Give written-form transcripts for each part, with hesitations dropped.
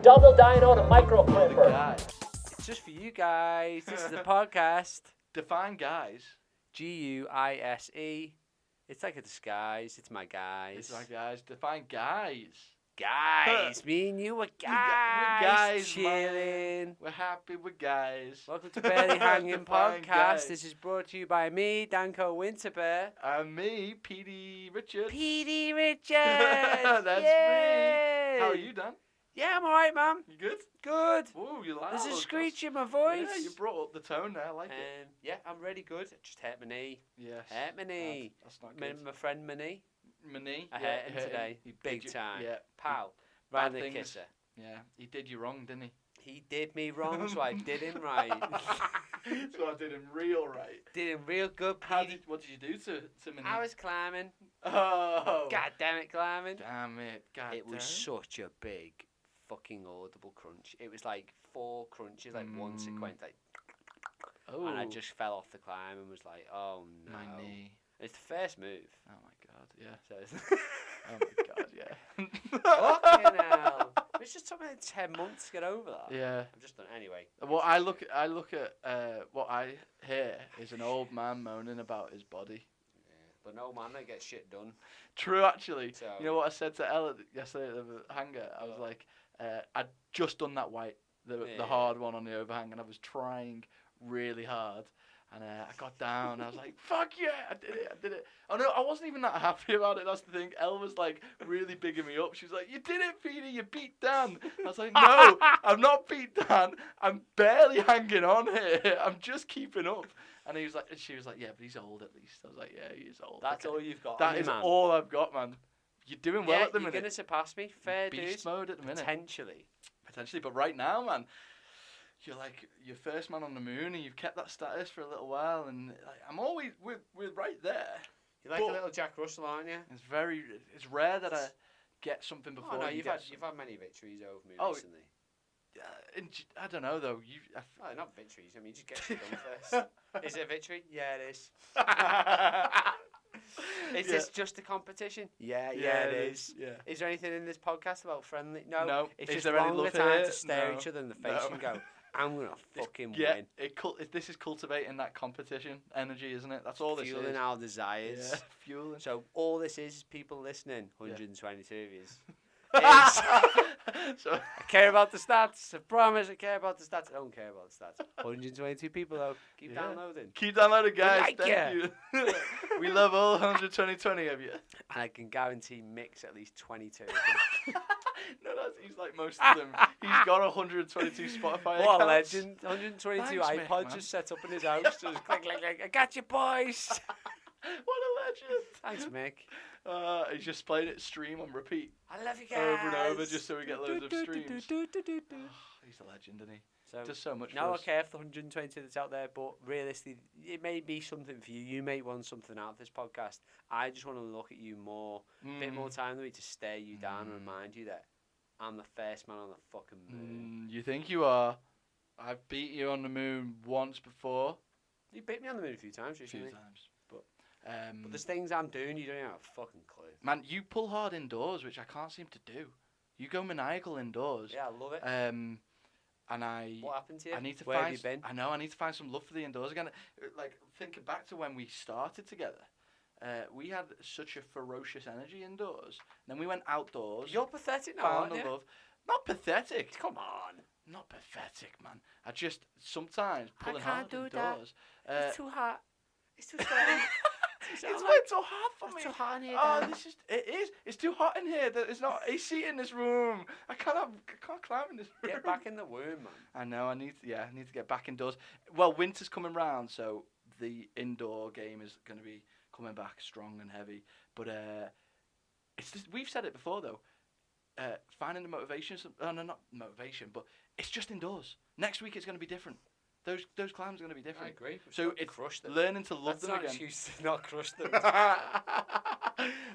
double dyno to micro clipper. Guys. It's just for you guys. This is the podcast. Define guys. Guise. It's like a disguise. It's my guys. It's like guys. Define guys. Guys. Me and you were guys. We're guys, chilling. We're happy with guys. Welcome to Barely Hanging Define Podcast. guys. This is brought to you by me, Danko Winterbear. And me, PD Richards. PD Richards. That's Yay. me. How are you, Dan? Yeah, I'm alright, man. You good? Good. Ooh, you like There's a that? screech in my voice. Yeah, you brought up the tone there. I like it. Yeah, I'm really good. I just hurt my knee. Yes. Hurt my knee. That's not My, good. my friend Minnie. My knee. I yeah, hurt him him. today. He Big did you- time. Yeah. Pal. Bad Right in the things. kisser. Yeah. He did you wrong, didn't he? He did me wrong, so I did him right. So I did him real right. Did him real good, Petey. What did you do to Minnie? I was climbing. Oh. God damn it, climbing. Damn it. God It was damn. such a big fucking audible crunch. It was like 4 crunches, like one sequence, like, Oh. and I just fell off the climb and was like, oh no. My knee. It's the first move. Oh my god. Yeah. So it's Oh my god. Yeah. fucking hell. It's just took me like 10 months to get over that. Yeah. I've just done anyway. What I look at what I hear is an old man moaning about his body. But no man, they get shit done. True, actually. So- You know what I said to Ella yesterday at the hangar? I was like, I'd just done that white, the Yeah. hard one on the overhang, and I was trying really hard. And I got down, I was like, fuck yeah, I did it. Oh no, I wasn't even that happy about it, that's the thing. Elle was like really bigging me up. She was like, you did it, Petey, you beat Dan. I was like, no, I'm not beat Dan. I'm barely hanging on here. I'm just keeping up. And she was like, yeah, but he's old at least. I was like, yeah, he is old. That's Okay. all you've got. That is all I've got, man. You're doing well yeah, at the you're minute. gonna surpass me. Fair Beast dues. mode at the minute. Potentially. Potentially, but right now, man, you're like your first man on the moon, and you've kept that status for a little while, and like, I'm always we're right there. You're like But- a little Jack Russell, aren't you? It's rare that I get something before. Oh no, you you've get had many victories over me Oh, recently. I don't know though. Oh, not victories. I mean, you just get shit done first. Is it a victory? Yeah, it is. Is this just a competition? Yeah, it is. Yeah. Is there anything in this podcast about friendly? No. No. It's Is just there any longer love time here? to stare No. each other in the face No. and go, I'm gonna fucking Yeah, win. this is cultivating that competition energy, isn't it? That's all this Fueling is. our desires. Yeah, fueling. So all this is people listening. 122 of yous. So I care about the stats. I promise I care about the stats. I don't care about the stats. 122 people though. Keep Yeah. downloading. keep downloading, guys. like Thank you. We love all 120 of you. And I can guarantee Mick's at least 22. No, he's like most of them. He's got 122 Spotify What a accounts. legend. 122 Thanks, Mick, iPods man. just set up in his house. Just click, click, click. I got you, boys. What a legend. Thanks, Mick. He's just playing it stream on repeat I love you guys. over and over just so we get loads of streams. He's a legend, isn't he? So, Does so much no, for I us. care for the 122 that's out there, but realistically, it may be something for you. You may want something out of this podcast. I just want to look at you more, a bit more time than me to stare you down and remind you that I'm the first man on the fucking moon. You think you are? I've beat you on the moon once before. You beat me on the moon a few times A few recently. times. But There's things I'm doing you don't even have a fucking clue. man, you pull hard indoors, which I can't seem to do. You go maniacal indoors. Yeah, I love it. And I What happened to you? I need to Where find have you been? I know I need to find some love for the indoors again. Like thinking back to when we started together, we had such a ferocious energy indoors. Then we went outdoors. You're pathetic now, found aren't the you? love. Not pathetic. Come on. Not pathetic, man. I just sometimes pulling can't hard do that. indoors. It's too hot. It's too sweaty. It's way too hot for me. It's too hot in here. Oh, Dan. it is. It's too hot in here. There's not AC in this room. I can't climb in this room. Get back in the womb, man. I know. I need to get back indoors. Well, winter's coming round, so the indoor game is going to be coming back strong and heavy. But it's just, we've said it before though. Finding the motivation. No, not motivation, but it's just indoors. Next week it's going to be different. Those climbs are going to be I different. agree. So it's crush them. learning to love That's them not again. an excuse to not crush them.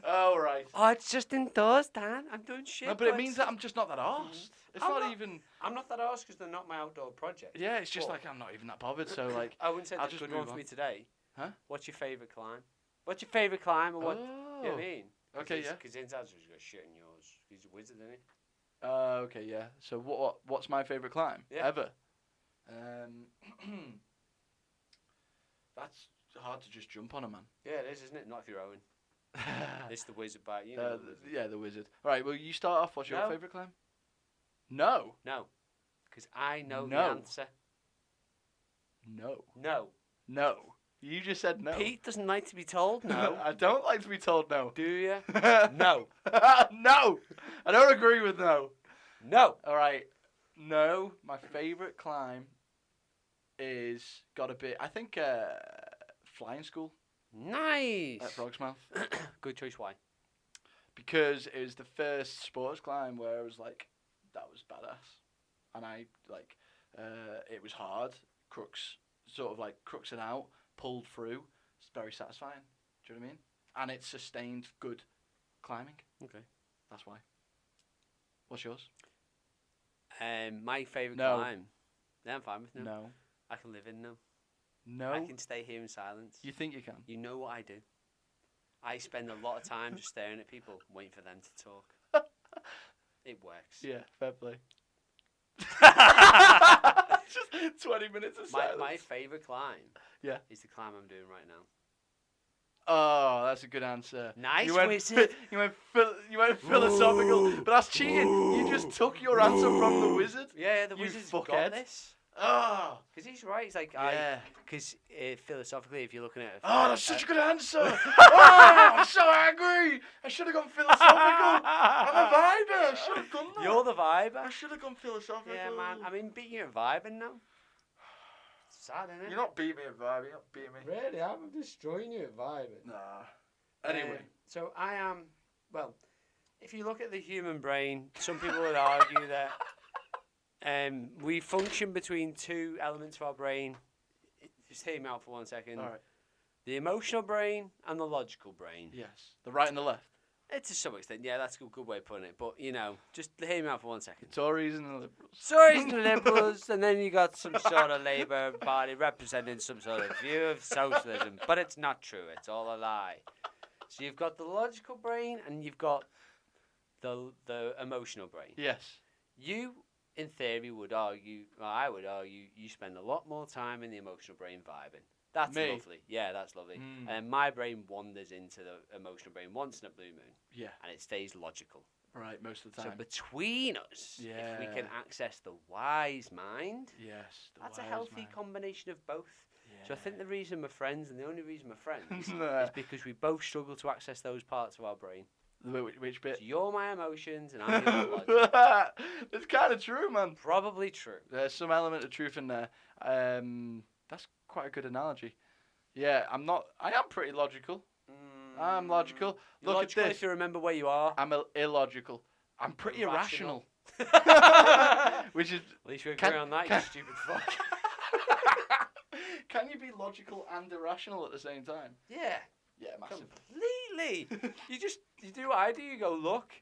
Oh right. Oh, it's just indoors, Dan. I'm doing shit. No, but it means that I'm just not that arsed. It's I'm not not- even. I'm not that arsed because they're not my outdoor project. Yeah, it's just But- like I'm not even that bothered. So like. I wouldn't say I'll that's a just good one move for on. me today. Huh? What's your favourite climb? What's your favourite climb and what? Oh. You know what I mean? Okay, yeah. Because Inzad's got shit in yours. He's a wizard, isn't he? Okay, yeah. So what's my favourite climb Yeah. ever? That's hard to just jump on a man. Yeah, it is, isn't it? Not if you're Owen. It's the wizard bite. You know. Uh, the wizard. yeah, the wizard. All right, well, you start off. What's your No. favourite climb? No. No, because I know the No. answer. No. No. No. You just said no. Pete doesn't like to be told no. I don't like to be told no. Do you? No. No. I don't agree with no. No. All right. No. My favourite climb is gotta be. I think flying school Nice. at Frogsmouth. Good choice. Why? Because it was the first sports climb where I was like, that was badass, and I like, it was hard. Crooks it out, pulled through. It's very satisfying. Do you know what I mean? And it sustained good climbing. Okay. That's why. What's yours? My favourite No. climb. Yeah, I'm fine with no. No. I can live in no. No. I can stay here in silence. You think you can? You know what I do. I spend a lot of time just staring at people, waiting for them to talk. It works. Yeah. Fair play. Just 20 minutes of My silence. favourite climb Yeah. is the climb I'm doing right now. Oh, that's a good answer. Nice, you went, wizard. You went philosophical, Ooh. but that's cheating. You just took your answer from the wizard. Yeah, the You wizard's fuckhead. got this. Oh, Because he's right. He's like, yeah. because philosophically, if you're looking at Oh, that's such a good answer. Oh, I'm so angry. I should have gone philosophical. I'm a viber. I should have gone that. You're the vibe. I should have gone philosophical. Yeah, man. I mean, beating you at vibing now. Sad, isn't it? You're not beating me at vibe. You're not beating me. Really, I'm destroying you at vibing. Nah. Anyway. So I am. Well, if you look at the human brain, some people would argue that we function between two elements of our brain. Just hear me out for 1 second. All right. The emotional brain and the logical brain. Yes. The right and the left. To some extent, yeah, that's a good way of putting it. But, you know, just hear me out for 1 second. Tories and the Liberals. Tories and Liberals, and then you got some sort of Labour Party representing some sort of view of socialism. But it's not true. It's all a lie. So you've got the logical brain and you've got the emotional brain. Yes. You, in theory, would argue, well, I would argue, you spend a lot more time in the emotional brain vibing. That's Me? lovely. Yeah, that's lovely. Mm. And my brain wanders into the emotional brain once in a blue moon, Yeah. and it stays logical. Right. Most of the So time. between us, if we can Yeah. access the wise mind, Yes. the that's a wise healthy man. combination of both. Yeah. So I think the reason we're friends, and the only reason we're friends, Nah. is because we both struggle to access those parts of our brain. Which bit? So you're my emotions, and I'm your logic. It's kind of true, man. Probably true. There's some element of truth in there. That's quite a good analogy. Yeah, I am pretty logical. I'm logical. You're Look logical at this. if you remember where you are. I'm illogical. I'm pretty irrational. At Which is. least we Can- agree on that, you can- stupid fuck. Can you be logical and irrational at the same time? Yeah, Yeah, massive. completely. You do what I do. You go, look,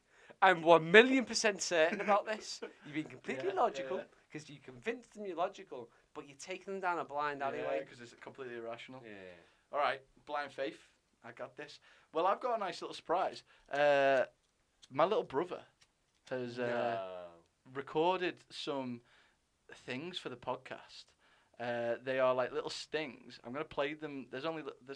I'm 1,000,000% certain about this. You've been completely Yeah, logical yeah. because you convinced them you're logical, but you're taking them down a blind alleyway. because it's completely irrational. Yeah. All right, blind faith. I got this. Well, I've got a nice little surprise. My little brother has No. recorded some things for the podcast. They are like little stings. I'm gonna play them. There's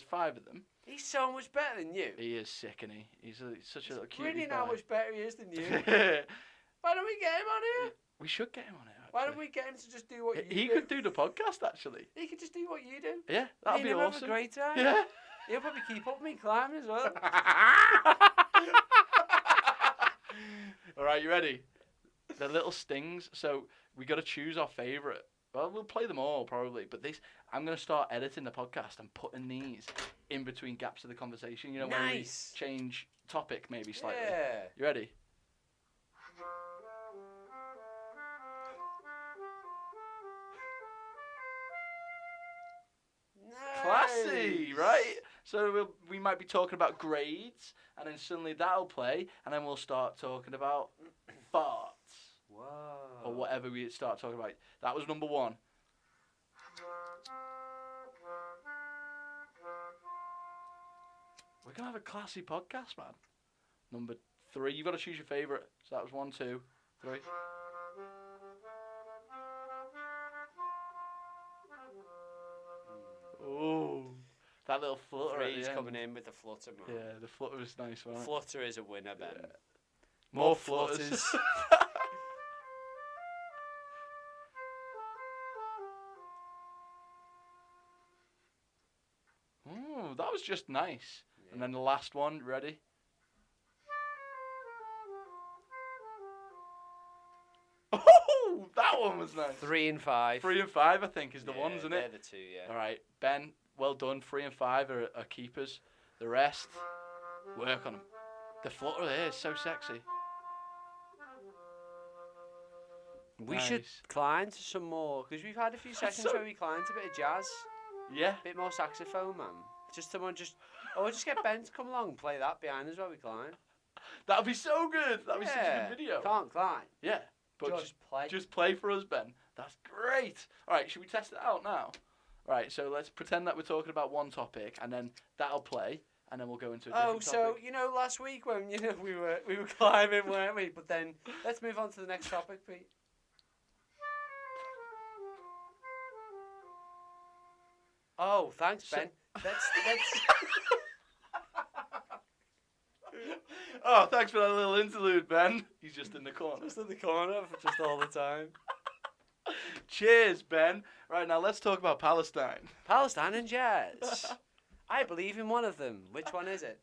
5 of them. He's so much better than you. He is sick, and he's such a little cutie Brilliant how pie. much better he is than you. Why don't we get him on here? We should get him on it. Why don't actually. we get him to just do what you He do? could do the podcast actually. He could just do what you do. Yeah, that'd Me be and him awesome. Have a great time. Yeah. He'll probably keep up with me climbing as well. All right, you ready? The little stings. So we got to choose our favorite. Well, we'll play them all probably, but I'm gonna start editing the podcast and putting these in between gaps of the conversation. You know, when we Nice. change topic maybe slightly. Yeah. You ready? Classy, Nice. right? So we might be talking about grades, and then suddenly that'll play, and then we'll start talking about farts. Whoa. Or whatever we start talking about. That was number 1. We're going to have a classy podcast, man. Number 3. You've got to choose your favourite. So that was 1, 2, 3. Oh, that little flutter at Three's the end. coming in with the flutter, man. Yeah, the flutter was nice, wasn't it? Flutter is a winner, Ben. Yeah. More flutters. flutters. Ooh, that was just nice. Yeah. And then the last one, ready? Oh, that one was nice. 3 and 5. 3 and 5, I think, is the Yeah, ones, isn't they're it? the two, yeah. All right, Ben, well done. 3 and 5 are keepers. The rest, work on them. The flutter there is so sexy. We should Nice. climb to some more, because we've had a few sessions So- where we climbed to a bit of jazz, Yeah. a bit more saxophone, man. Just get Ben to come along and play that behind us while we climb. That'd be so good. That'd be such a good video. Can't climb. Yeah. But just play. play for us, Ben. That's great. All right, should we test it out now? All right, so let's pretend that we're talking about one topic, and then that'll play, and then we'll go into a different topic. Last week when we were climbing, weren't we? But then let's move on to the next topic, Pete. Oh, thanks, Ben. Let's Oh, thanks for that little interlude, Ben. He's just in the corner. just in the corner for just all the time. Cheers, Ben. Right, now let's talk about Palestine. Palestine and jazz. I believe in one of them. Which one is it?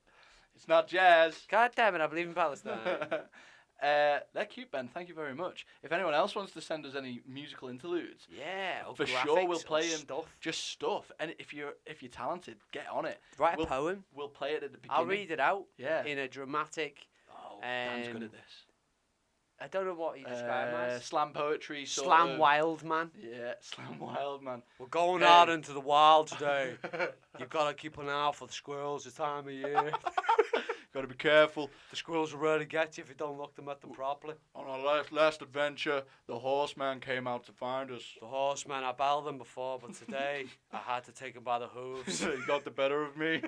It's not jazz. God damn it, I believe in Palestine. They're cute, Ben. Thank you very much. If anyone else wants to send us any musical interludes, Yeah, or for sure graphics we'll or play them. stuff. Just stuff. And if you're talented, get on it. Write we'll, a poem. We'll play it at the beginning. I'll read it out Yeah. in a dramatic. Oh, Dan's good at this. I don't know what you describe as. Slam poetry. Sort Slam of. wild man. Yeah, slam wild man. We're going Hey. out into the wild today. You've got to keep an eye out for the squirrels this time of year. Got to be careful. The squirrels will really get you if you don't look them at them properly. On our last adventure, the horseman came out to find us. The horseman, I battled them before, but today I had to take him by the hooves. He got the better of me.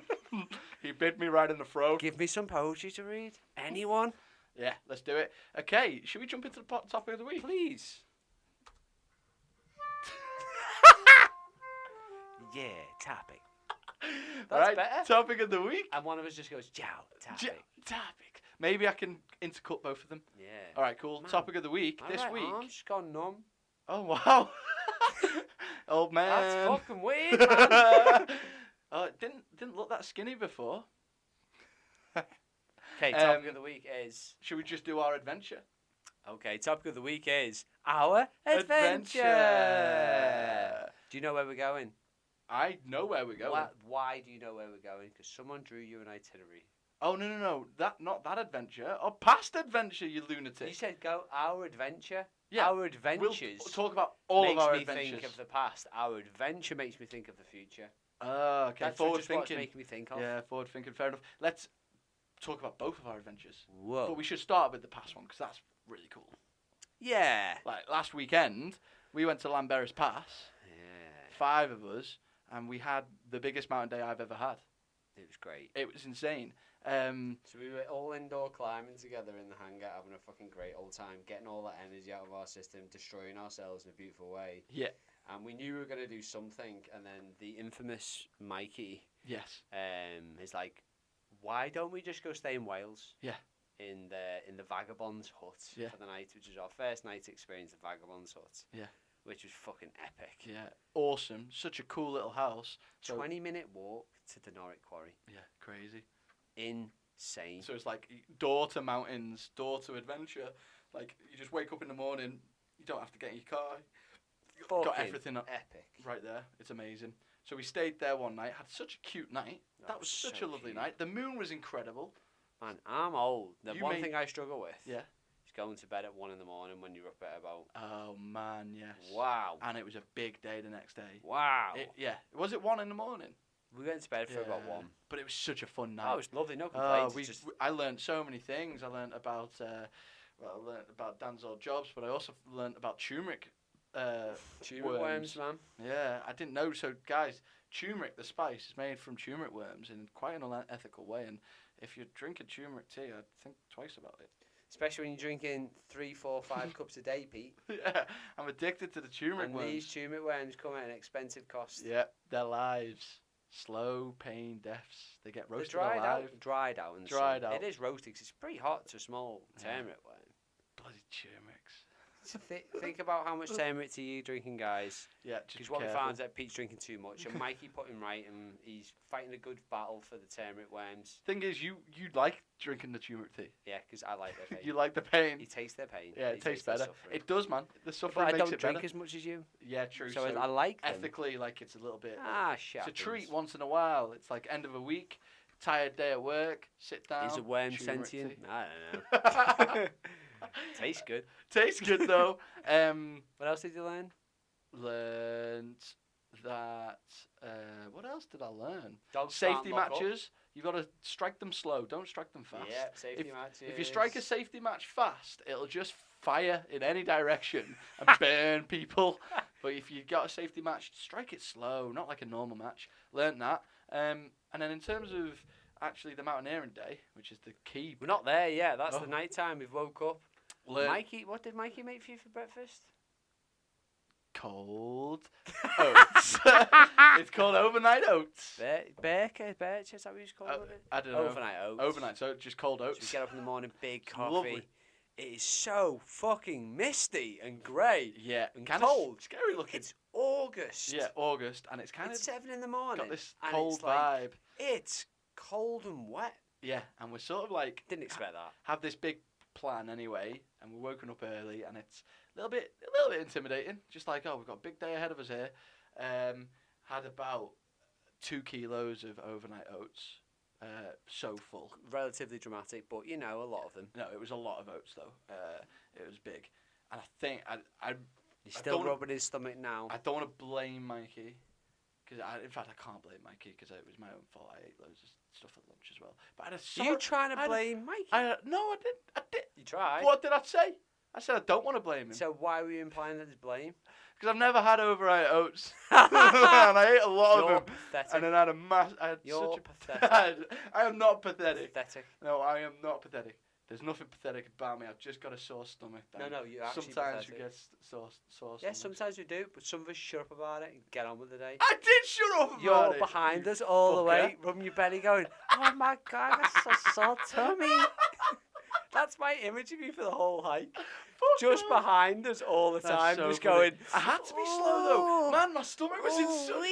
He bit me right in the throat. Give me some poetry to read. Anyone? Yeah, let's do it. Okay, should we jump into the topic of the week? Please. Yeah, topic. That's All right, better. topic of the week. And one of us just goes, Jow, topic. Topic. Maybe I can intercut both of them. Yeah. All right, cool. Man. Topic of the week My this right week. arm's just gone numb. Oh wow, old man. That's fucking weird, man. Oh, it didn't look that skinny before. Okay, topic of the week is... Should we just do our adventure? Okay, topic of the week is our adventure. Do you know where we're going? I know where we're going. Why do you know where we're going? Because someone drew you an itinerary. Oh no! Not that adventure. Oh, past adventure, you lunatic. You said go our adventure. Yeah, Our adventures We'll talk about all makes of our me adventures. think of the past. Our adventure makes me think of the future. Oh, okay. That's Forward just what it's thinking. making me think of. Yeah, forward thinking. Fair enough. Let's talk about both of our adventures. Whoa. But we should start with the past one because that's really cool. Yeah. Like last weekend, we went to Llanberis Pass, Yeah. 5 of us, and we had the biggest mountain day I've ever had. It was great. It was insane. So we were all indoor climbing together in the hangar, having a fucking great old time, getting all that energy out of our system, destroying ourselves in a beautiful way. Yeah. And we knew we were going to do something, and then the infamous Mikey Yes. is like, why don't we just go stay in Wales? Yeah. In the Vagabond's hut Yeah. for the night, which was our first night experience at Vagabond's hut. Yeah. Which was fucking epic. Yeah. Awesome. Such a cool little house. So, 20-minute walk to Denoric Quarry. Yeah. Crazy. Insane. So it's like door to mountains, door to adventure. Like you just wake up in the morning, you don't have to get in your car. Got Fucking everything up epic. right there. It's amazing. So we stayed there one night, had such a cute night. That was such so a lovely cute. night. The moon was incredible. Man, I'm old. The You one may- thing I struggle with Yeah. is going to bed at 1 a.m. when you're up at about. Oh man, yes. Wow. And it was a big day the next day. Wow. Yeah. Was it 1 in the morning? We went to bed for about Yeah. 1. But it was such a fun night. Oh, it was lovely. No complaints. we, just I learned so many things. I learned about I learned about Dan's old jobs, but I also learned about turmeric. turmeric worms, man. Yeah, I didn't know. So, guys, turmeric, the spice, is made from turmeric worms in quite an unethical way. And if you're drinking turmeric tea, I'd think twice about it. Especially when you're drinking 3, 4, 5 cups a day, Pete. Yeah, I'm addicted to the turmeric And worms. these turmeric worms come at an expensive cost. Yeah, their lives. Slow pain deaths. They get They're roasted dried alive. out. Dried out. In the Dried sun. out. It is roasted 'cause it's pretty hot to a small Yeah. turmeric worm. Bloody turmerics. So think about how much turmeric are you drinking, guys. Yeah, Because just what be we careful. found is that Pete's drinking too much, and Mikey put him right, and he's fighting a good battle for the turmeric worms. Thing is, you like drinking the turmeric tea. Yeah, because I like their pain. You like the pain. You taste their pain. Yeah, You it tastes their better. suffering. It does, man. The But suffering I makes don't it drink better. as much as you. Yeah, true. So I like them. ethically, like, it's a little bit. Shit. It's a treat once in a while. It's like end of a week, tired day at work, sit down. Is a worm turmeric sentient? tea. I don't know. Tastes good. Tastes good though. What else did you learn? Learned that. What else did I learn? Dogs Safety can't lock up. matches. You got to strike them slow. Don't strike them fast. Yeah, safety matches. If you strike a safety match fast, it'll just fire in any direction and burn people. But if you got a safety match, strike it slow, not like a normal match. Learned that. And then in terms of actually the mountaineering day, which is the key. We're not there yet. That's Oh. the night time. We've woke up. Mikey, what did Mikey make for you for breakfast? Cold oats. It's called overnight oats. Birch, is that what you call it? I don't know. Overnight oats. Overnight, so just cold So oats. we get up in the morning, big It's coffee. lovely. It is so fucking misty and grey Yeah, and kinda cold. scary looking. It's August. Yeah, August, and it's kind It's of 7 in the morning. got this and cold it's like, vibe. It's cold and wet. Yeah, and we're sort of like Didn't expect that. have this big plan anyway, and we're woken up early, and it's a little bit intimidating. Just like, oh, we've got a big day ahead of us here. Had about 2 kilos of overnight oats. So full. Relatively dramatic, but you know, a lot of them. No, it was a lot of oats though. It was big, and I think I He's still don't- rubbing his stomach now. I don't want to blame Mikey, because in fact I can't blame Mikey because it was my own fault. I ate loads of stuff at lunch as well. But I had a You trying to I had a- blame Mikey? no, I didn't. I did. You tried. What did I say? I said I don't want to blame him. So why were you implying that it's blame? Because I've never had overnight oats. And I ate a lot You're of them. pathetic. And then I had a mass. I had You're such a pathetic. I am not pathetic. Pathetic. No, I am not pathetic. There's nothing pathetic about me. I've just got a sore stomach. No, Dan. no, you're actually Sometimes pathetic. you get sore Yeah, stomachs. sometimes we do, but some of us shut up about it and get on with the day. I did shut up about You're it. behind you us all the fucker. way, rubbing your belly going, oh my god, that's a sore tummy. That's my image of you for the whole hike. Fuck Just off. behind us all the That's time, so just funny. going. I had to be slow though. "Oh, Man, my stomach was in such. I was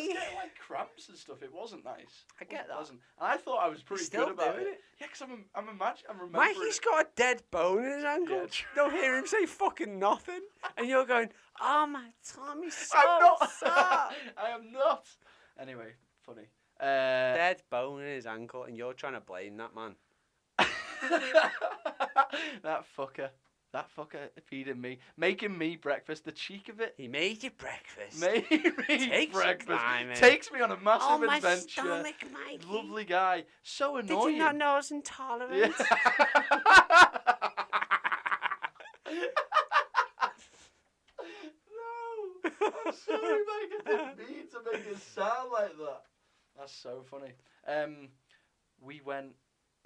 wee." getting like cramps and stuff. It wasn't nice. I get It that. wasn't. And I thought I was pretty still good about doing it. it. Yeah, because I'm remembering. Mikey's got a dead bone in his ankle. Yeah, true. Don't hear him say fucking nothing. And you're going, oh my tummy's so I'm not. sore. I am not. Anyway, funny. Dead bone in his ankle, and you're trying to blame that man. That fucker feeding me, making me breakfast. The cheek of it. He made you breakfast. Made me Takes you breakfast. climbing. Takes me on a massive oh, my adventure. stomach, Mikey. Lovely guy. So Did annoying. you not know I was intolerant? Yeah. No, I'm sorry, Mike. I didn't mean to make it sound like that. That's so funny. We went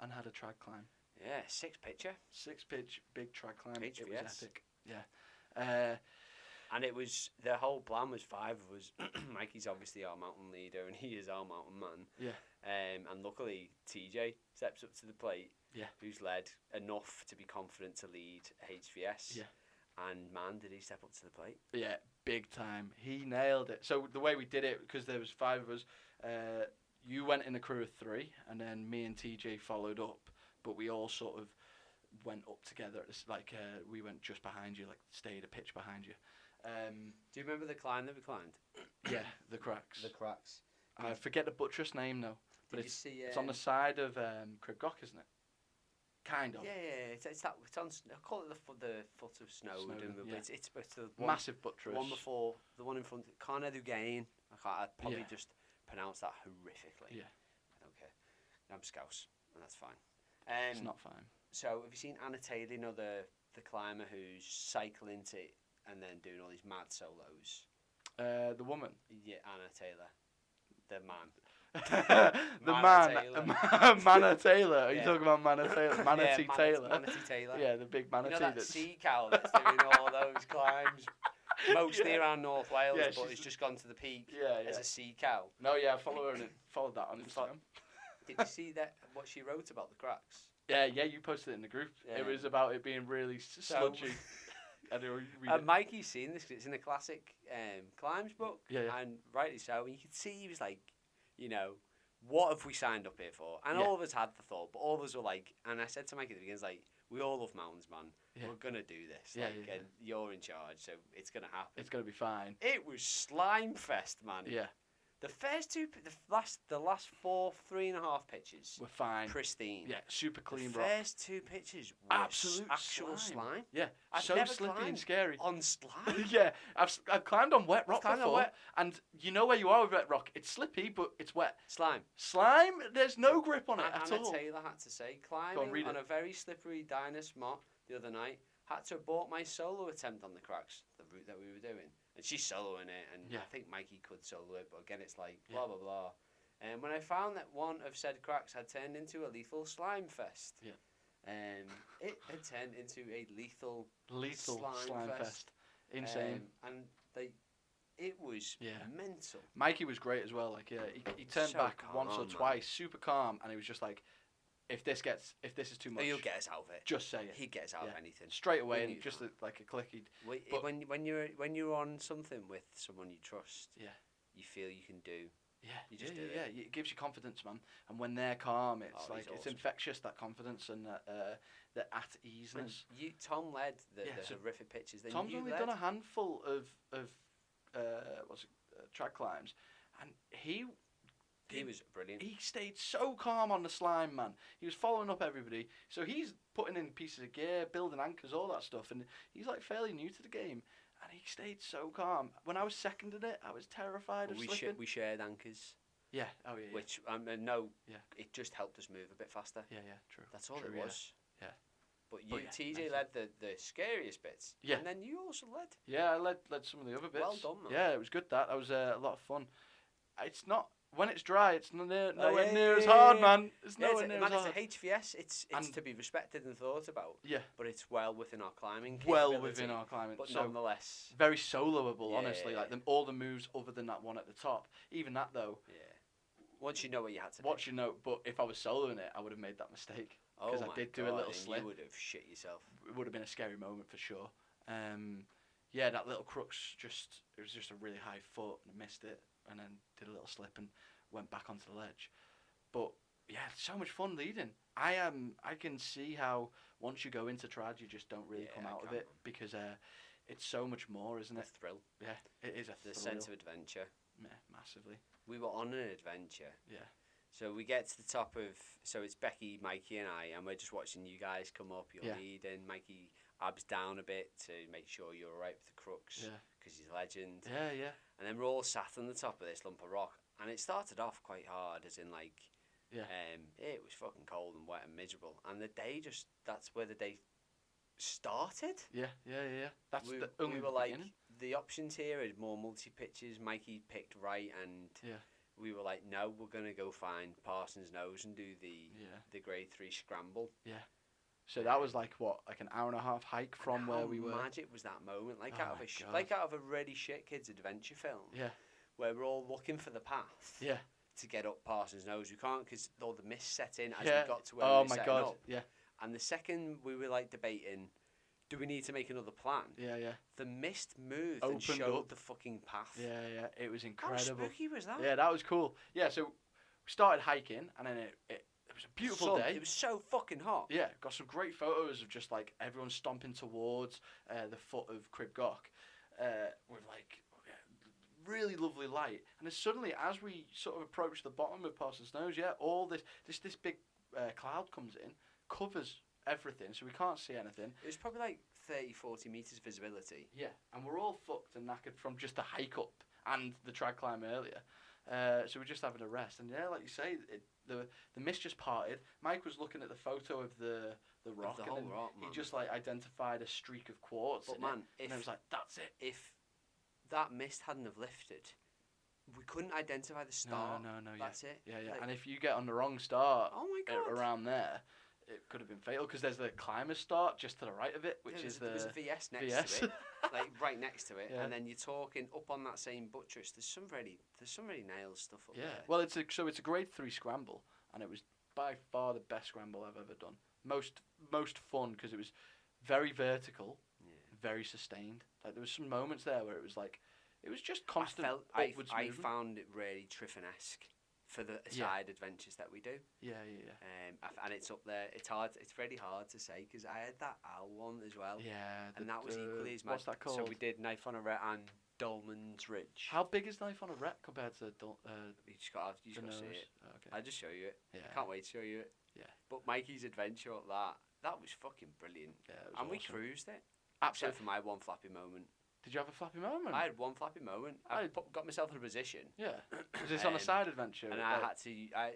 and had a trad climb. Yeah, 6 picture. 6-pitch, big trad climb. It was HVS. epic. Yeah. And it was, the whole plan was 5 of us. Mikey's obviously our mountain leader, and he is our mountain man. Yeah. And luckily, TJ steps up to the plate. Yeah. Who's led enough to be confident to lead HVS. Yeah. And man, did he step up to the plate. Yeah, big time. He nailed it. So the way we did it, because there was 5 of us, you went in a crew of 3, and then me and TJ followed up. But we all sort of went up together. It's like we went just behind you, like stayed a pitch behind you. Do you remember the climb that we climbed? Yeah, the cracks. The cracks. I forget the buttress name though, but Did you it's see? it's on the side of Cribgoch, isn't it? Kind of. Yeah, it's that. It's on. I call it the foot of Snowdon, Snowdon, but yeah. it's the one, Massive buttress. one before the one in front. Carnegie Gain. I'd probably Yeah. just pronounce that horrifically. Yeah. I don't care. I'm Scouse, and that's fine. It's not fine. So have you seen Anna Taylor, you know, the climber who's cycling to and then doing all these mad solos? The woman. Yeah, Anna Taylor, the man. the Manor Taylor. Are you Yeah. talking about Manor Taylor? Manatee Taylor. Manatee Taylor. Yeah, the big You manatee. know that that's sea cow that's doing all those climbs, mostly Yeah. around North Wales, Yeah, but she's- it's just gone to the peak Yeah, as yeah. a sea cow. No, yeah, I follow her and followed that on It's like- Instagram. Did you see that? What she wrote about the cracks? Yeah, you posted it in the group. Yeah. It was about it being really sludgy. I don't read it. Mikey's seen this 'cause it's in the classic climbs book, Yeah. and rightly so. And you could see he was like, you know, what have we signed up here for? And Yeah. all of us had the thought, but all of us were like, and I said to Mikey at the beginning, like, we all love mountains, man. Yeah. We're gonna do this. Yeah, like, yeah, and you're in charge, so it's gonna happen. It's gonna be fine. It was slime fest, man. Yeah, The first two, the last 3.5 pitches, we're fine. pristine. Yeah, super clean The rock. first two pitches were Absolute actual slime. slime Yeah, I've so never slippy and climbed scary. on slime. Yeah, I've climbed on wet rock climbed on before, wet. and you know where you are with wet rock. It's slippy, but it's wet. Slime. Slime, there's no grip on it And at Anna all. Taylor had to say, Go on, climbing read on it. a very slippery Dynas Mott the other night, had to abort my solo attempt on the cracks, the route that we were doing. And she's soloing it, and Yeah. I think Mikey could solo it, but again, it's like Yeah. blah, blah, blah. And when I found that one of said cracks had turned into a lethal slime fest, Yeah. it had turned into a lethal Lethal slime fest. Insane. and it was Yeah. mental. Mikey was great as well. Like, yeah, he turned So back once or calm, man. twice, super calm, and he was just like, if this is too Oh, much, he'll get us out of it. just say it He gets out of Yeah. anything. straight away, We and knew just that. like a click. He'd Wh- But- when you're on something with someone you trust, Yeah. you feel you can do. Yeah, You just yeah, do yeah, yeah. It gives you confidence, man. And when they're calm, it's Oh, like he's it's awesome. infectious. That confidence and the at easeness. Tom led the Yeah, so horrific pitches. Then Tom's you only led. done a handful of track climbs, and he was brilliant. he stayed so calm on the slime, man. He was following up everybody, so he's putting in pieces of gear, building anchors, all that stuff, and he's like fairly new to the game. And he stayed so calm. When I was seconding it, I was terrified But of we slipping. we shared anchors, Yeah. Oh yeah. which no, Yeah. it just helped us move a bit faster. Yeah. Yeah. True. That's all True, it was. Yeah. But you, But yeah, TJ, amazing. led the scariest bits. Yeah. And then you also led. Yeah, I led some of the other bits. Well done, man. Yeah, it was good. That was a lot of fun. It's not when it's dry. It's nowhere yeah, near as yeah, hard, yeah. man. It's Yeah, nowhere near as it's hard. a HVS. It's And- to be respected and thought about. Yeah, But it's well within our climbing. well capability, within our climate. But So nonetheless, very soloable, Yeah, honestly. yeah, Like yeah. all the moves other than that one at the top. Even that though, yeah. Once you know what you had to watch your note. But if I was soloing it, I would have made that mistake. do. 'cause Oh I my did do a God, little and slip. You would have shit yourself. It would have been a scary moment for sure. Yeah, that little crux it was just a really high foot and I missed it and then did a little slip and went back onto the ledge. But yeah, so much fun leading. I can see how once you go into trad you just don't really Yeah, come I out of can, it because it's so much more, isn't The it? thrill, Yeah, it is a the thrill. sense of adventure. Yeah, massively. We were on an adventure. Yeah. So we get to the top of. So it's Becky, Mikey, and I, and we're just watching you guys come up. You're Yeah. leading. Mikey abs down a bit to make sure you're all right with the crux Yeah. because he's a legend. Yeah, yeah. And then we're all sat on the top of this lump of rock, and it started off quite hard, as in like, Yeah. it was fucking cold and wet and miserable. And the day that's where the day started. Yeah, yeah, yeah. That's we, the only we were like, beginning. the options here are more multi pitches. Mikey picked right, and Yeah. we were like, no, we're gonna go find Parsons Nose and do Yeah. the grade 3 scramble. So that was like what, like an hour and a half hike from And where how we were. magic was that moment? Like Oh out of my a God. like out of a really shit kids adventure film. Yeah. Where we're all looking for the path. Yeah. To get up Parsons Nose, we can't because all the mist set in as Yeah. we got to where Oh we were my setting God. up. Yeah. And the second we were like debating, do we need to make another plan? Yeah, yeah. The mist moved Opened and showed up. the fucking path. Yeah, yeah. It was How incredible. spooky was that? Yeah, that was cool. Yeah, so we started hiking and then it was a beautiful Sun, day. It was so fucking hot. Yeah, got some great photos of just like everyone stomping towards the foot of Crib Goch with like really lovely light. And then suddenly, as we sort of approach the bottom of Parsons Nose, yeah, all this big cloud comes in, covers everything, so we can't see anything. It was probably like 30, 40 metres visibility. Yeah, and we're all fucked and knackered from just the hike up and the trad climb earlier. So we're just having a rest, and yeah, like you say, the mist just parted. Mike was looking at the photo of the rock, the and whole then rock, he man. just like identified a streak of quartz. But in man, it, and I was like, "That's it." if that mist hadn't have lifted, we couldn't identify the start. No. That's it. Yeah. Like, And if you get on the wrong start oh my god. around there, it could have been fatal because there's the climber's start just to the right of it, which is there's a the VS next VS. to it, like right next to it, Yeah. and then you're talking up on that same buttress. There's some really nails stuff up Yeah. there. Well, it's a grade 3 scramble, and it was by far the best scramble I've ever done. Most fun because it was very vertical, very sustained. Like there was some moments there where it was like, it was just constant upwards I movement. found it really Triffin-esque for the side adventures that we do. Yeah. And it's up there. It's hard. It's really hard to say because I had that Owl one as well. Yeah. And that was equally as mad. What's that called? So we did Knife on a Ret and Dolman's Ridge. How big is Knife on a Ret compared to You just got to see it. Oh, okay. I'll just show you it. Yeah. Can't wait to show you it. Yeah. But Mikey's adventure up that was fucking brilliant. Yeah, it was And we awesome. cruised it. Absolutely. Except for my one flappy moment. Did you have a flappy moment? I had one flappy moment. I got myself in a position. Yeah. Was this on a side adventure? And I had to. I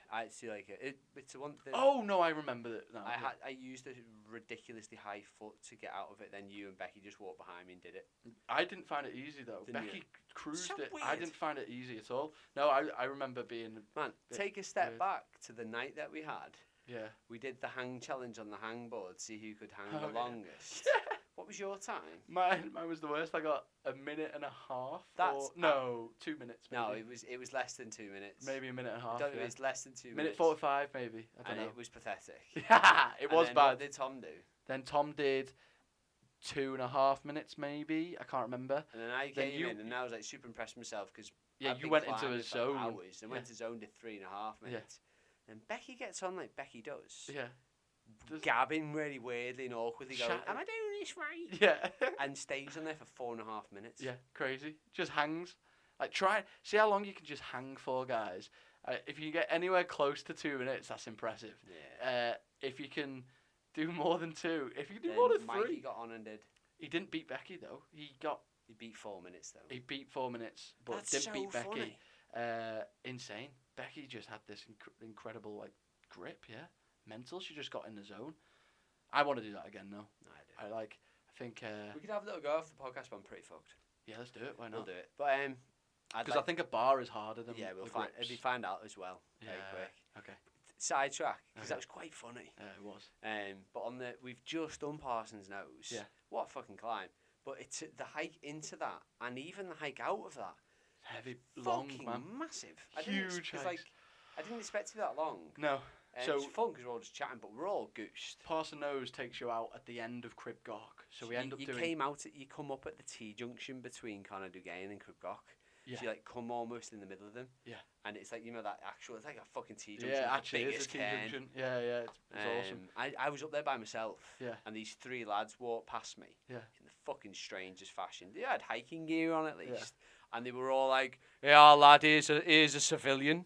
had to like it's the one. Oh no, I remember that. No, I used a ridiculously high foot to get out of it. Then you and Becky just walked behind me and did it. I didn't find it easy though. Didn't Becky you? cruised So it. weird. I didn't find it easy at all. No, I remember being. Man, bit take a step weird. back to the night that we had. Yeah. We did the hang challenge on the hang board. See who could hang Oh, the yeah. longest. What was your time? Mine was the worst. I got a minute and a half. That's- 2 minutes. Maybe. No, it was less than 2 minutes. Maybe a minute and a half. Don't, Yeah. It was less than 2 minute minutes. 45 maybe. I And don't know. it was pathetic. Yeah, it was and then bad. What did Tom do? Then Tom did 2.5 minutes maybe. I can't remember. And then I Then came you- in and I was like super impressed with myself because Yeah, I've you been went into climbing a for zone. hours and Yeah. went to zone did 3.5 minutes. And Becky gets on like Becky does, Yeah. Does- gabbing really weirdly and awkwardly, going, Shout- "Am I doing this right?" Yeah. And stays on there for 4.5 minutes. Yeah, crazy. Just hangs. Like see how long you can just hang for, guys. If you can get anywhere close to 2 minutes, that's impressive. Yeah. If you can do more than 2, if you can do Then more than Mikey 3, got on and did. he didn't beat Becky though. He beat 4 minutes though. He beat 4 minutes, but That's didn't so beat Becky. funny. Insane. Becky just had this incredible like grip. Yeah, mental. She just got in the zone. I want to do that again though. No, I do. I think. We could have a little go off the podcast, but I'm pretty fucked. Yeah, let's do it. Why We'll not? do it. But Because I think a bar is harder than we'll the find grips. we find out as well very Yeah. quick. Okay. Sidetrack because Okay. that was quite funny. Yeah, it was. But we've just done Parsons Nose. Yeah. What a fucking climb! But it's the hike into that, and even the hike out of that, Heavy, long, fucking man. massive. Huge Because hikes. I didn't expect it to be that long. No. So So it's fun because we're all just chatting, but we're all goosed. Parson Nose takes you out at the end of Crib Gawk. So we end up you doing. you come up at the T junction between Conor Dugain and Crib Gawk. Yeah. So you like come almost in the middle of them. Yeah. And it's like that actual. It's like a fucking T junction. Yeah, the actually, it's a biggest T cairn. junction. Yeah, it's awesome. I was up there by myself. Yeah. And these 3 lads walked past me. Yeah. In the fucking strangest fashion. They had hiking gear on at least. Yeah. And they were all like, "Yeah, lad, here's a civilian."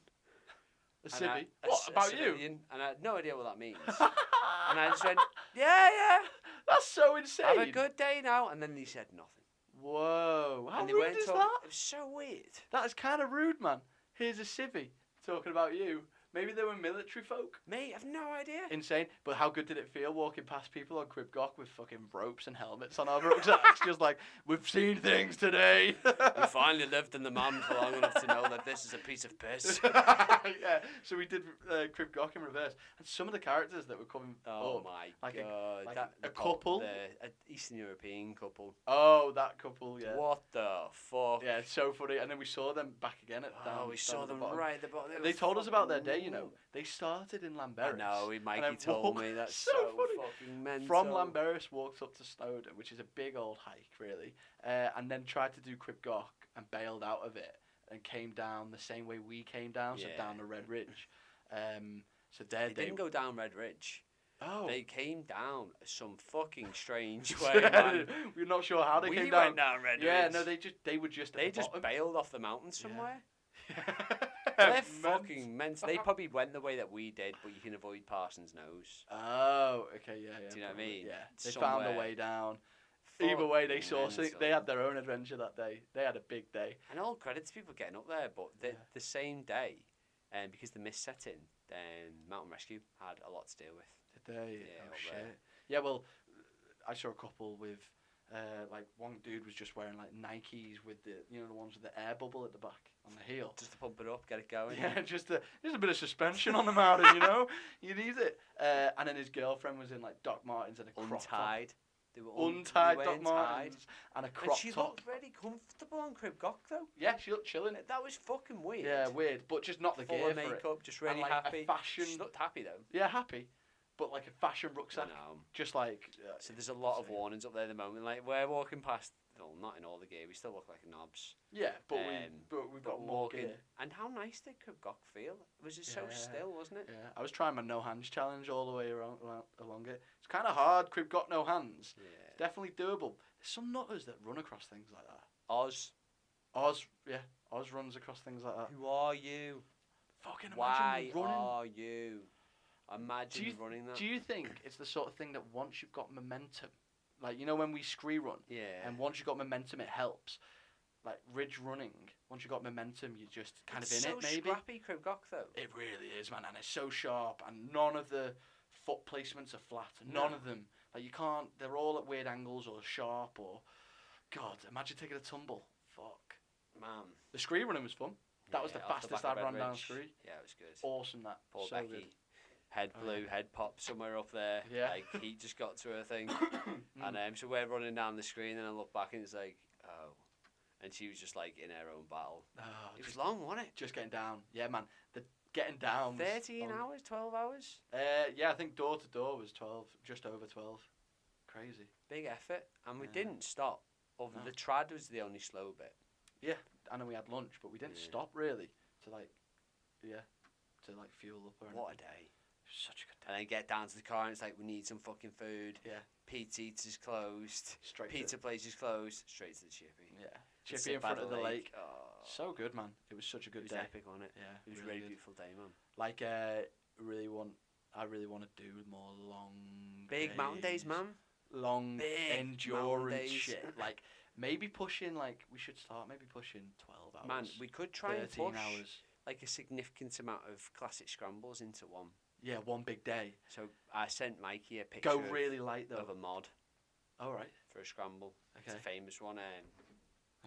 A And I- civvy. What about you? civilian, and I had no idea what that means. And I just went, "Yeah. That's so insane. Have a good day now." And then they said nothing. Whoa. How and they rude weren't is talk- that? It was so weird. That is kind of rude, man. Here's a civvy talking about you. Maybe they were military folk. Mate, I've no idea. Insane. But how good did it feel walking past people on Crib Gawk with fucking ropes and helmets on our rucksacks? Just like, we've seen things today. We finally lived in the man for long enough to know that this is a piece of piss. Yeah, so we did Crib Gawk in reverse. And some of the characters that were coming Oh up, my like god! like that a couple? the Eastern European couple. oh, that couple, yeah. What the fuck? Yeah, it's so funny. And then we saw them back again at down. Oh, we down saw at the them bottom. right at the bottom. They told us about their day, you know. They started in I Lamberis. know, and Mikey then told walked- me that's so so funny. fucking mental. From Lamberis walked up to Snowdon, which is a big old hike, really, and then tried to do Crib Gawk and bailed out of it and came down the same way we came down, so Yeah. down the Red Ridge. So their They day. didn't go down Red Ridge. Oh. They came down some fucking strange way, man. We're not sure how they we came went down. down Red Yeah, Ridge. no, they were just. They at the just bottom. bailed off the mountain somewhere. They're They're fucking mental. They probably went the way that we did, but you can avoid Parsons Nose. Oh, okay, yeah. Do you know what I probably, mean? Yeah, they found Somewhere. the way down. Either way, they saw. Fucking They mental. had their own adventure that day. They had a big day. And all credit to people getting up there, but the same day, because the mist set in, then Mountain Rescue had a lot to deal with. Did they? Yeah, Oh up shit. there. Yeah, well, I saw a couple with, like one dude was just wearing like Nikes with the, the ones with the air bubble at the back. on the heel. Just to pump it up, get it going. Yeah, just a bit of suspension on the mountain, you know. You need it. And then his girlfriend was in like Doc Martens and a crop top. Untied. They were Untied they Doc weren't Martens and a tied. crop And she top. looked very comfortable on Crib Gok though. Yeah, she looked chilling. That was fucking weird. Yeah, weird, but just not the Full gear of for it. makeup, just really And, like, happy. a fashion. She looked happy though. Yeah, happy, but like a fashion I rucksack, know. just like. So there's a lot of insane. warnings up there at the moment. Like we're walking past. Well, not in all the gear. We still look like knobs. Yeah, but we've But got more walking. gear. And how nice did Crib Gok feel? Was it so Yeah. still, wasn't it? Yeah, I was trying my no hands challenge all the way along it. It's kind of hard. Crib got no hands. Yeah. Definitely doable. There's some nutters that run across things like that. Oz, Oz runs across things like that. who are you? Fucking Why imagine running. are you? Imagine running that. Do you think it's the sort of thing that once you've got momentum, like you know when we scree run, Yeah. and once you've got momentum, it helps. Like ridge running, once you've got momentum, you're just kind It's of in so it. Maybe scrappy, Crib Gok though. it really is, man, and it's so sharp, and none of the foot placements are flat. None No. of them. Like you can't. They're all at weird angles or sharp or. God, imagine taking a tumble. Fuck. Man. The scree running was fun. That was the off fastest back of I've run down Bedridge. scree. Yeah, it was good. Awesome that. Poor so Becky. good. Head Oh, blew, yeah. head popped somewhere up there. Yeah. Like heat just got to her thing. Mm. And so we're running down the screen and I look back and it's like, oh. And she was just like in her own battle. Oh, It was just, long, wasn't it? just getting down. Yeah, man. The getting down. Was 13 long. hours, 12 hours? Yeah, I think door to door was 12, just over 12. Crazy. Big effort. And we Yeah. didn't stop. Over No. The trad was the only slow bit. And then we had lunch, but we didn't Yeah. stop really to like fuel up or anything. What a day. Such a good day. And then get down to the car and it's like, we need some fucking food. Yeah. Pizza Eats closed. Straight Pizza place is closed. Straight to the chippy. Yeah. And Chippy in sit by front of the lake. Oh, So good, man. It was such a it good was day. epic, wasn't it? Yeah. It was a really really good. beautiful day, man. Like I really want to do more long Big mountain days, man. Long Big mountain endurance days. shit. Like maybe pushing we should start maybe pushing 12 hours. Man, we could try and 13 push hours. like a significant amount of classic scrambles into one. Yeah, one big day. So I sent Mikey a picture Go really light though. of a mod All right. for a scramble. It's Okay. a famous one.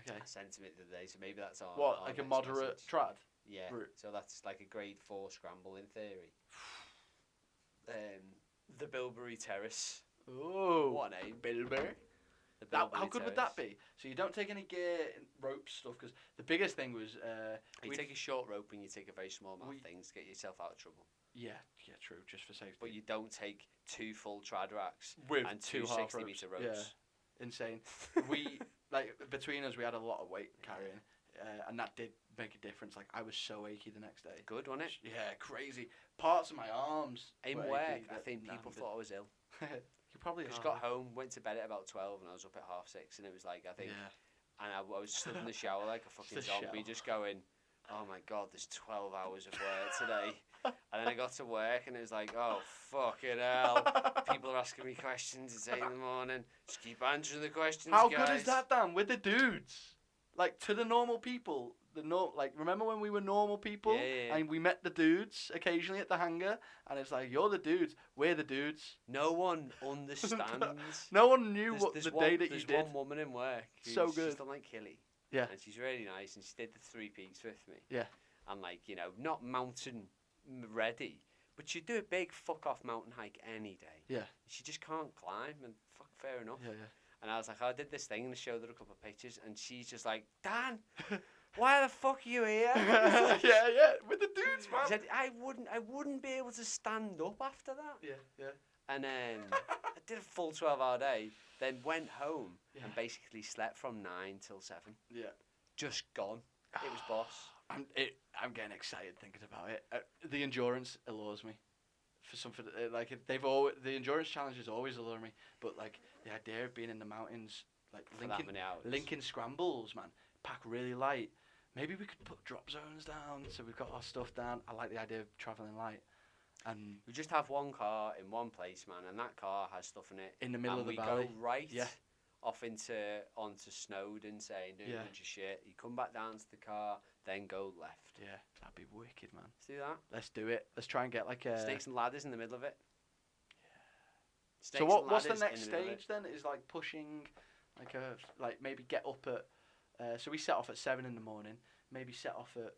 Okay. I sent him it the other day, so maybe that's our What, our like a next moderate message. trad? Yeah. route? So that's like a grade 4 scramble in theory. The Bilberry Terrace. Oh. What a name. Bilber. The How Bilberry good would that Terrace. be? So you don't take any gear, rope stuff, because the biggest thing was You we'd- take a short rope and you take a very small amount we- of things to get yourself out of trouble. yeah, true, just for safety. But you don't take 2 full trad racks with and two 2 half 60 ropes. meter ropes. Yeah, insane. We between us, we had a lot of weight carrying, and that did make a difference. Like I was so achy the next day. Good, wasn't it? Yeah, crazy. Parts of my arms. In were work, achy I that think people Nan thought I was ill. did. You probably I just are. got home, went to bed at about 12, and I was up at 6:30, and it was like, I think, Yeah. and I was stood in the shower like a fucking The zombie, shower. just going, oh my god, there's 12 hours of work today. And then I got to work, and it was like, oh, fucking hell. People are asking me questions, it's 8 in the morning. Just keep answering the questions, How guys. good is that, Dan? With the dudes, like to the normal people, remember when we were normal people, Yeah. and we met the dudes occasionally at the hangar, and it's like you're the dudes, we're the dudes. No one understands. No one knew There's- what there's the one, day that you there's did. one woman in work who's So good. She's done like Killy. Yeah. And she's really nice, and she did the 3 peaks with me. Yeah. And like, not mountain ready, but she'd do a big fuck off mountain hike any day. Yeah. She just can't climb, and fuck, fair enough. Yeah, And I was like, I did this thing, and I showed her a couple of pictures, and she's just like, Dan, why the fuck are you here? yeah. yeah, with the dudes, She man. said, I wouldn't be able to stand up after that. Yeah. And then I did a full 12-hour day, then went home Yeah. and basically slept from 9 till 7. Yeah. Just gone. It was boss. I'm getting excited thinking about it. The endurance allures me. For something the endurance challenges always allure me, but like the idea of being in the mountains, like For that many hours. linking scrambles, man, pack really light. Maybe we could put drop zones down so we've got our stuff down. I like the idea of traveling light, and We just have one car in one place, man, and that car has stuff in it. in the middle And of the we valley. go right Yeah. off onto Snowdon, saying doing Yeah. a bunch of shit. You come back down to the car, then go left. Yeah, that'd be wicked, man. Let's do that. Let's do it. Let's try and get like a. Snakes and ladders in the middle of it. So Snakes what's and the ladders next in the middle of stage then? Is like pushing, maybe get up at. So we set off at 7 in the morning. maybe set off at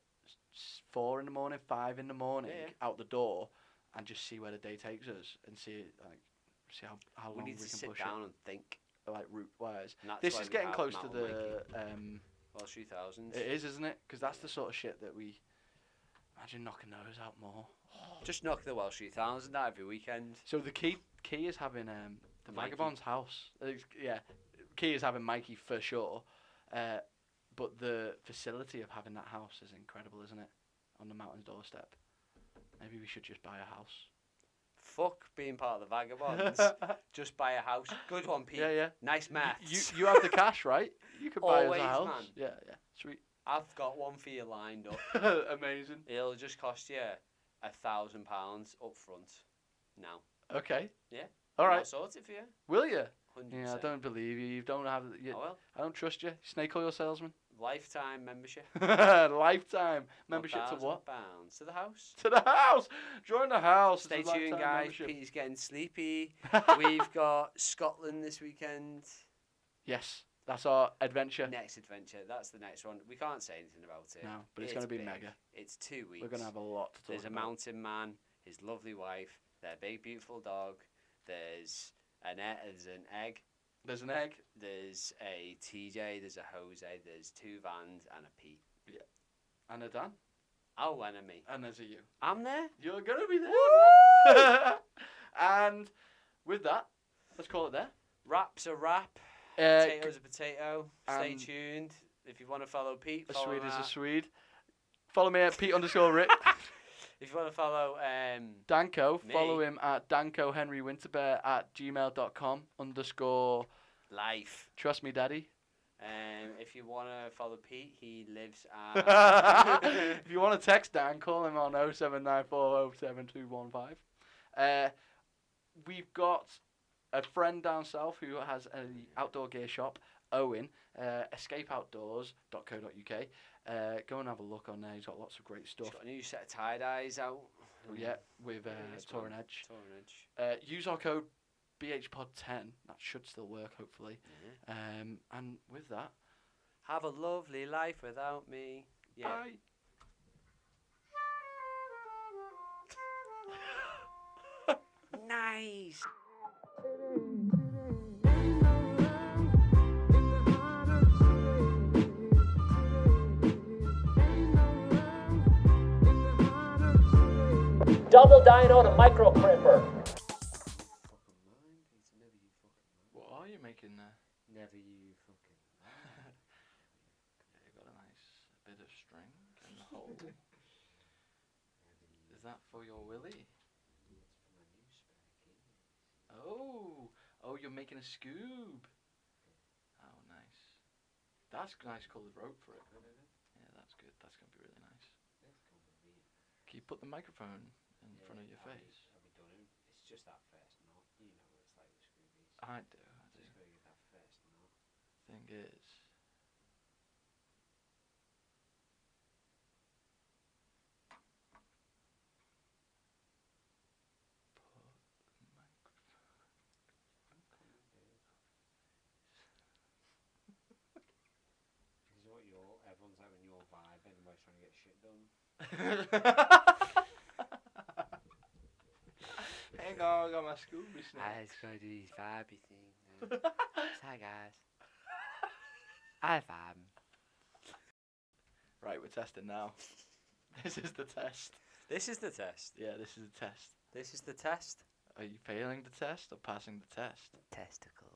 4 in the morning, 5 in the morning, Yeah. out the door, and just see where the day takes us, and see how We long need we to can sit push down and think. it, like route wise. And that's This why is we getting have close to Mountain the. Biking. Welsh 3000s. It isn't it? Because that's the sort of shit that we. Imagine knocking those out more. Just knock the Welsh 3000 out every weekend. So the key is having the Mikey. Vagabond's house. Yeah, key is having Mikey for sure. But the facility of having that house is incredible, isn't it? On the mountain's doorstep. Maybe we should just buy a house. Fuck being part of the Vagabonds. Just buy a house. Good one, Pete. Yeah. Nice maths. You have the cash, right? You could buy us Always, a house. man. Yeah, sweet. I've got one for you lined up. Amazing. It'll just cost you £1,000 up front. Now. Okay. Yeah. All right. I'll sort it for you. Will you? 100%. Yeah, I don't believe you. You don't have. Oh well. I don't trust you. Snake oil salesman. Lifetime membership. Lifetime membership to what? £1,000 to the house. To the house. Join the house. Stay It's a tuned, lifetime guys. membership. Pete's getting sleepy. We've got Scotland this weekend. Yes, that's our adventure. Next adventure. That's the next one. We can't say anything about it. No, but it's gonna be big. mega. It's 2 weeks. We're gonna have a lot to talk There's a about. mountain man, his lovely wife, their big beautiful dog. There's an egg. There's an egg. There's a TJ. There's a Jose. There's 2 vans and a Pete. And a Dan. Oh, and a me. And there's a you. I'm there. You're gonna be there. And with that, let's call it there. Rap's a rap. Uh, Potato's a potato. Stay and- tuned. If you want to follow Pete, a follow Swede him is a at- Swede. Follow me at Pete_Rick. If you want to follow Danko, Me. follow him at DankoHenryWinterbear at gmail.com _ life. Trust me, Daddy. If you want to follow Pete, he lives at. If you want to text Dan, call him on 079407215. We've got a friend down south who has an outdoor gear shop, Owen, escapeoutdoors.co.uk. Go and have a look on there. He's got lots of great He's stuff. got a new set of tie-dyes out. Yeah, with nice Torn one. Edge. Torn Edge. Use our code BHPod10. That should still work, hopefully. Yeah. And with that, Have a lovely life without me. Yeah. bye. Nice. Double dyno to micro crimper. What are you making there? Never you fucking. Yeah, you got a nice bit of string in the hole. Is that for your willy? Oh, you're making a scoob. Oh, nice. That's nice coloured rope for it. Yeah, that's good. That's going to be really nice. Can you put the microphone in front of your face? It's just that first knot. You know what it's like with scroobies. I do. Just gotta get that first knot. Thing is, This is what everyone's like when you're vibing, everybody's trying to get shit done. hang on, I got my Scooby I snake. just gotta do these vibey things. Hi guys. I vibe. Right, we're testing now. This is the test. This is the test. Yeah, this is the test. This is the test. Are you failing the test or passing the test? Testicle.